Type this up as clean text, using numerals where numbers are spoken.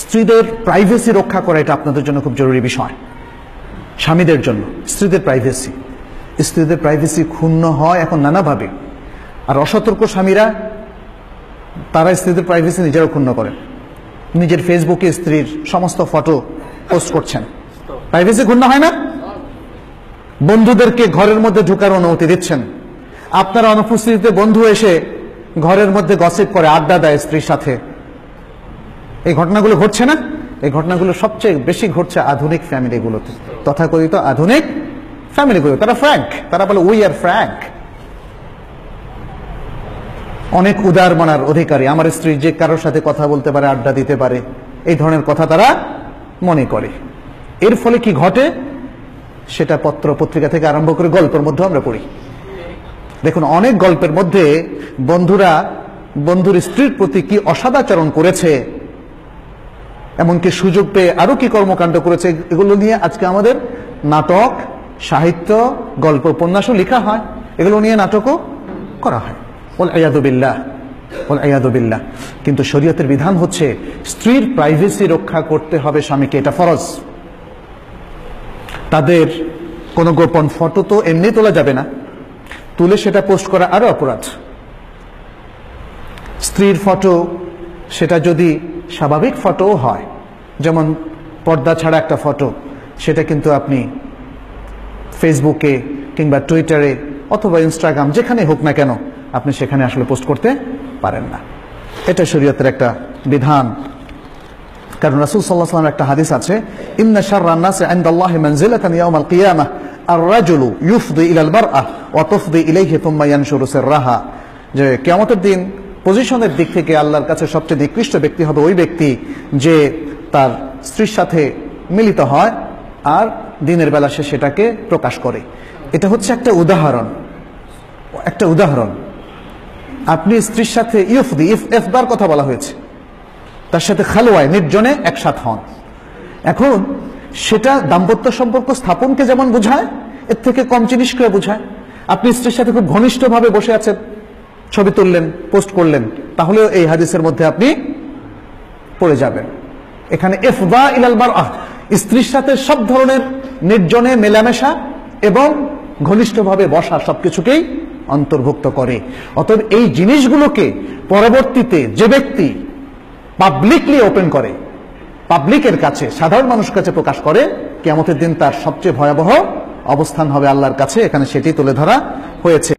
স্ত্রীদের প্রাইভেসি রক্ষা করা এটা আপনাদের জন্য খুব জরুরি বিষয়। স্বামীদের জন্য স্ত্রীদের প্রাইভেসি ক্ষুণ্ণ হয় এখন নানাভাবে। আর অসতর্ক স্বামীরা তারা স্ত্রীদের প্রাইভেসি নিজেরাও ক্ষুণ্ণ করেন। নিজের ফেসবুকে স্ত্রীর সমস্ত ফটো পোস্ট করছেন, প্রাইভেসি ক্ষুণ্ণ হয় না? বন্ধুদেরকে ঘরের মধ্যে ঢোকার অনুমতি দিচ্ছেন। আপনার অনুপস্থিতিতে বন্ধু এসে ঘরের মধ্যে গসিপ করে, আড্ডা দেয় স্ত্রীর সাথে। এই ঘটনাগুলো ঘটছে না? এই ঘটনাগুলো সবচেয়ে বেশি ঘটছে আধুনিক ফ্যামিলিগুলোতে, তথাকথিত আধুনিক ফ্যামিলিগুলো। তারা ফ্র্যাঙ্ক, তারা বলে উই আর ফ্র্যাঙ্ক, অনেক উদার মনার অধিকারী। আমার স্ত্রী যে কারোর সাথে কথা বলতে পারে, আড্ডা দিতে পারে, এই ধরনের কথা তারা মনে করে। এর ফলে কি ঘটে সেটা পত্র পত্রিকা থেকে আরম্ভ করে গল্পের মধ্যে আমরা পড়ি। দেখুন, অনেক গল্পের মধ্যে বন্ধুরা বন্ধুর স্ত্রীর প্রতি কি অসদাচরণ করেছে, এমনকি সুযোগ পেয়ে আরো কি কর্মকাণ্ড করেছে, এগুলো নিয়ে আজকে আমাদের নাটক, সাহিত্য, গল্প, উপন্যাসও লেখা হয়। এগুলো নিয়ে নাটকও করা হয়। ওয়াল বিল্লাহ। কিন্তু শরীয়তের বিধান হচ্ছে স্ত্রীর প্রাইভেসি রক্ষা করতে হবে স্বামীকে, এটা ফরজ। তাদের কোনো গোপন ফটো তো এমনি তোলা যাবে না, তুলে সেটা পোস্ট করা আরো অপরাধ। স্ত্রীর ফটো সেটা যদি স্বাভাবিক ফটো হয়, যেমন পর্দা ছাড়া একটা ফটো, সেটা কিন্তু আপনি ফেসবুকে কিংবা টুইটারে অথবা ইনস্টাগ্রাম যেখানে হোক না কেন আপনি সেখানে আসলে পোস্ট করতে পারেন না। এটা শরীয়তের একটা বিধান। কারণ রাসূল সাল্লাল্লাহু আলাইহি ওয়াসাল্লাম একটা হাদিস আছে, ইন্না শাররান নাসি ইনদাল্লাহি মানজিলাতান ইয়াউমাল কিয়ামাহ আর-রাজুলু ইউফদি ইলাল মারআহ ওয়া তুফদি ইলাইহি থুম্মা ইয়ানশুরু সিররাহা, যে কিয়ামতের দিন পজিশনের দিক থেকে আল্লাহর কাছে সবচেয়ে নিকৃষ্ট ব্যক্তি হবে ওই ব্যক্তি যে তার স্ত্রীর সাথে মিলিত হয় আর দিনের বেলা সে সেটাকে প্রকাশ করে। এটা হচ্ছে একটা উদাহরণ। আপনি স্ত্রীর সাথে ইউফদি, ইফদার কথা বলা হয়েছে, তার সাথে খালওয়ায় নির্জনে একসাথ হন। এখন সেটা দাম্পত্য সম্পর্ক স্থাপনকে যেমন বোঝায়, এর থেকে কম জিনিস করে বোঝায়। আপনি স্ত্রীর সাথে খুব ঘনিষ্ঠভাবে বসে আছেন, ছবি তুললেন, পোস্ট করলেন, তাহলেও এই হাদিসের মধ্যে আপনি পড়ে যাবেন। এখানে ইফদা ইলাল মারআহ, স্ত্রীর সাথে সব ধরনের নির্জনে মেলামেশা এবং ঘনিষ্ঠভাবে বসা সবকিছুকেই অন্তর্ভুক্ত করে। অতএব এই জিনিসগুলোকে পরবর্তীতে যে ব্যক্তি পাবলিকলি ওপেন করে, পাবলিকের কাছে, সাধারণ মানুষের কাছে প্রকাশ করে, কিয়ামতের দিন তার সবচেয়ে ভয়াবহ অবস্থান হবে আল্লাহর কাছে। এখানে সেটি তুলে ধরা হয়েছে।